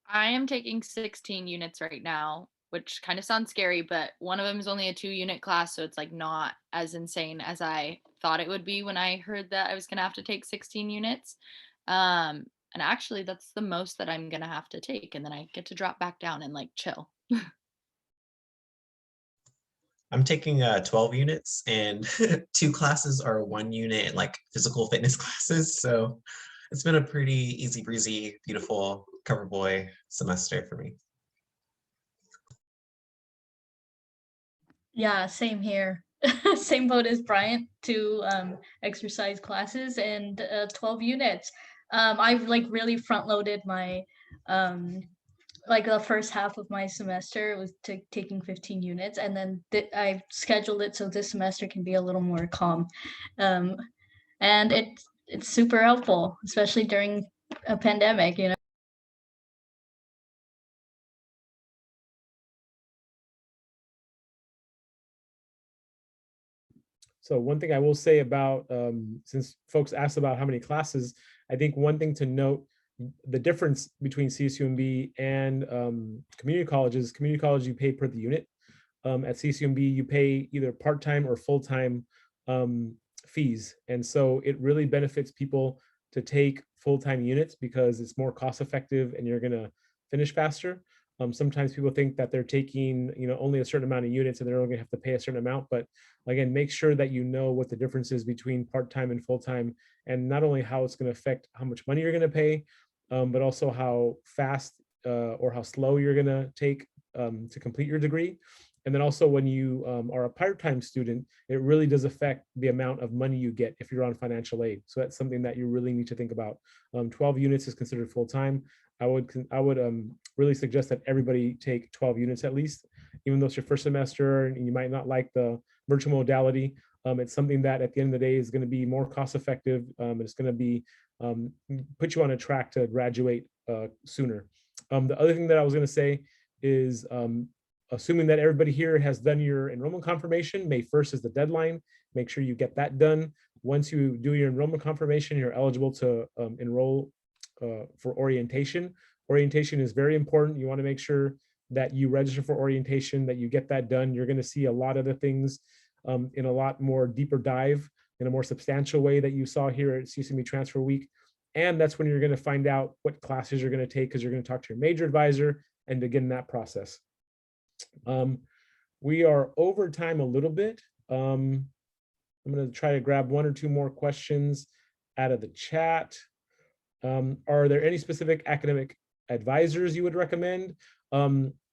I am taking 16 units right now, which kind of sounds scary, but one of them is only a 2-unit class, so it's like not as insane as I thought it would be when I heard that I was gonna have to take 16 units. And actually that's the most that I'm gonna have to take, and then I get to drop back down and like chill. I'm taking 12 units, and 2 classes are 1 unit, like physical fitness classes. So it's been a pretty easy breezy, beautiful cover boy semester for me. Yeah, same here. Same boat as Bryant, 2 exercise classes and 12 units. I've like really front loaded my like the first half of my semester was taking 15 units, and then I've scheduled it so this semester can be a little more calm. And it's super helpful, especially during a pandemic, you know. So one thing I will say about, since folks asked about how many classes, I think one thing to note, the difference between CSUMB and community colleges, you pay per the unit. At CSUMB, you pay either part-time or full-time fees. And so it really benefits people to take full-time units because it's more cost-effective and you're gonna finish faster. Sometimes people think that they're taking, only a certain amount of units and they're only gonna have to pay a certain amount. But again, make sure that you know what the difference is between part-time and full-time, and not only how it's gonna affect how much money you're gonna pay, but also how fast or how slow you're gonna take to complete your degree. And then also when you are a part-time student, it really does affect the amount of money you get if you're on financial aid. So that's something that you really need to think about. 12 units is considered full-time. I would really suggest that everybody take 12 units at least, even though it's your first semester and you might not like the virtual modality. It's something that at the end of the day is going to be more cost effective. It's going to be put you on a track to graduate sooner. The other thing that I was going to say is assuming that everybody here has done your enrollment confirmation, May 1st is the deadline. Make sure you get that done. Once you do your enrollment confirmation, you're eligible to enroll for orientation. Orientation is very important. You want to make sure that you register for orientation, that you get that done. You're going to see a lot of the things in a lot more deeper dive, in a more substantial way that you saw here at CSUMB Transfer Week. And that's when you're going to find out what classes you're going to take, because you're going to talk to your major advisor and begin that process. We are over time a little bit. I'm going to try to grab one or two more questions out of the chat. Are there any specific academic advisors you would recommend?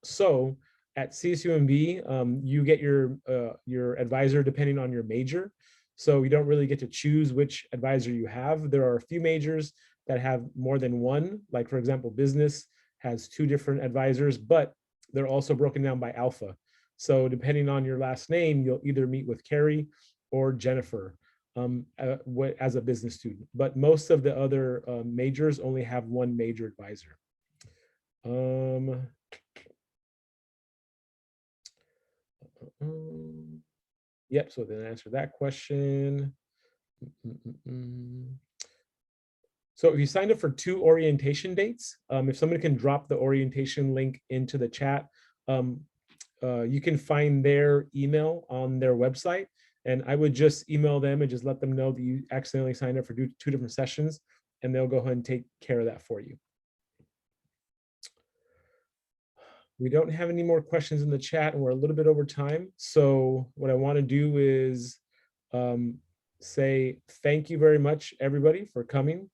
So at CSUMB, you get your advisor depending on your major. So you don't really get to choose which advisor you have. There are a few majors that have more than one, like for example, business has 2 different advisors, but they're also broken down by alpha. So depending on your last name, you'll either meet with Carrie or Jennifer as a business student. But most of the other majors only have one major advisor. Yep, so then answer that question. So if you signed up for 2 orientation dates, if somebody can drop the orientation link into the chat, you can find their email on their website. And I would just email them and just let them know that you accidentally signed up for 2 different sessions, and they'll go ahead and take care of that for you. We don't have any more questions in the chat, and we're a little bit over time. So what I want to do is say thank you very much, everybody, for coming.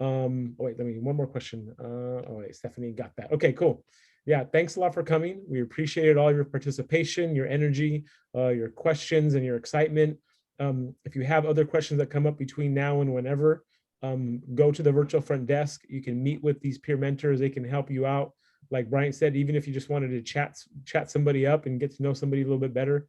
Wait, one more question. Oh wait, Stephanie got that. Okay, cool. Yeah, thanks a lot for coming. We appreciated all your participation, your energy, your questions, and your excitement. If you have other questions that come up between now and whenever, go to the virtual front desk. You can meet with these peer mentors. They can help you out. Like Brian said, even if you just wanted to chat somebody up and get to know somebody a little bit better,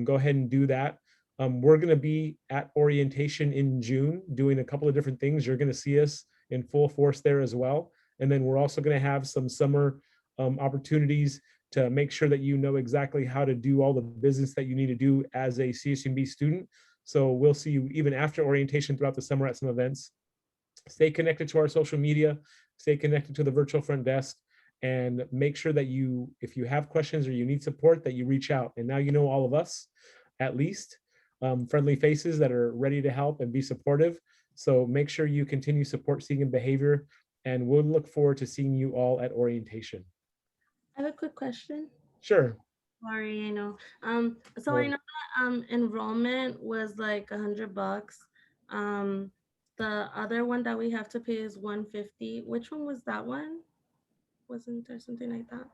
go ahead and do that. We're going to be at orientation in June doing a couple of different things. You're going to see us in full force there as well. And then we're also going to have some summer opportunities to make sure that you know exactly how to do all the business that you need to do as a CSUMB student. So we'll see you even after orientation throughout the summer at some events. Stay connected to our social media, stay connected to the virtual front desk, and make sure that if you have questions or you need support, that you reach out. And now you know all of us, at least, friendly faces that are ready to help and be supportive. So make sure you continue support seeking behavior, and we'll look forward to seeing you all at orientation. I have a quick question. Sure. Sorry, I know. So I know that enrollment was like $100. The other one that we have to pay is $150. Which one was that one? Wasn't there something like that?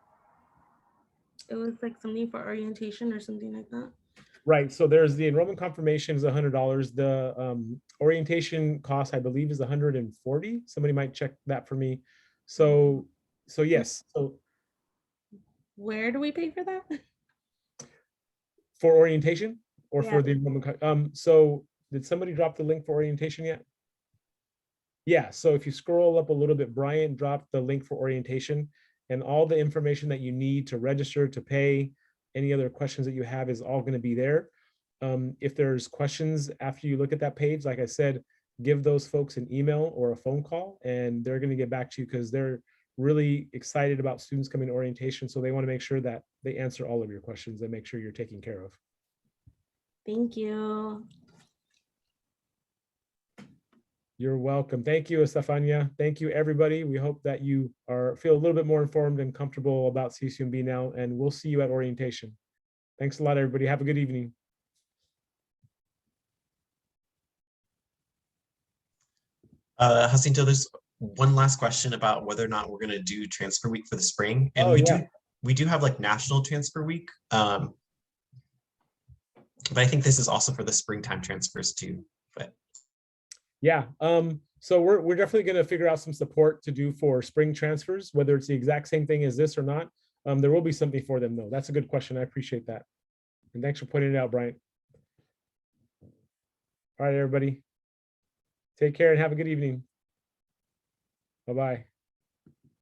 It was like something for orientation or something like that. Right. So there's the enrollment confirmation is $100. The orientation cost, I believe, is $140. Somebody might check that for me. So yes. So where do we pay for that? For orientation or Yeah. for the enrollment? So did somebody drop the link for orientation yet? Yeah. So if you scroll up a little bit, Brian dropped the link for orientation, and all the information that you need to register, to pay, any other questions that you have is all going to be there. If there's questions after you look at that page, like I said, give those folks an email or a phone call, and they're going to get back to you because they're really excited about students coming to orientation. So they want to make sure that they answer all of your questions and make sure you're taken care of. Thank you. You're welcome. Thank you, Estefania. Thank you, everybody. We hope that you feel a little bit more informed and comfortable about CSUMB now, and we'll see you at orientation. Thanks a lot, everybody. Have a good evening. Jacinto, there's one last question about whether or not we're going to do transfer week for the spring. And we do have like National Transfer Week But I think this is also for the springtime transfers too. But Yeah, so we're definitely going to figure out some support to do for spring transfers, whether it's the exact same thing as this or not. There will be something for them though. That's a good question. I appreciate that. And thanks for pointing it out, Bryant. All right, everybody. Take care and have a good evening. Bye-bye.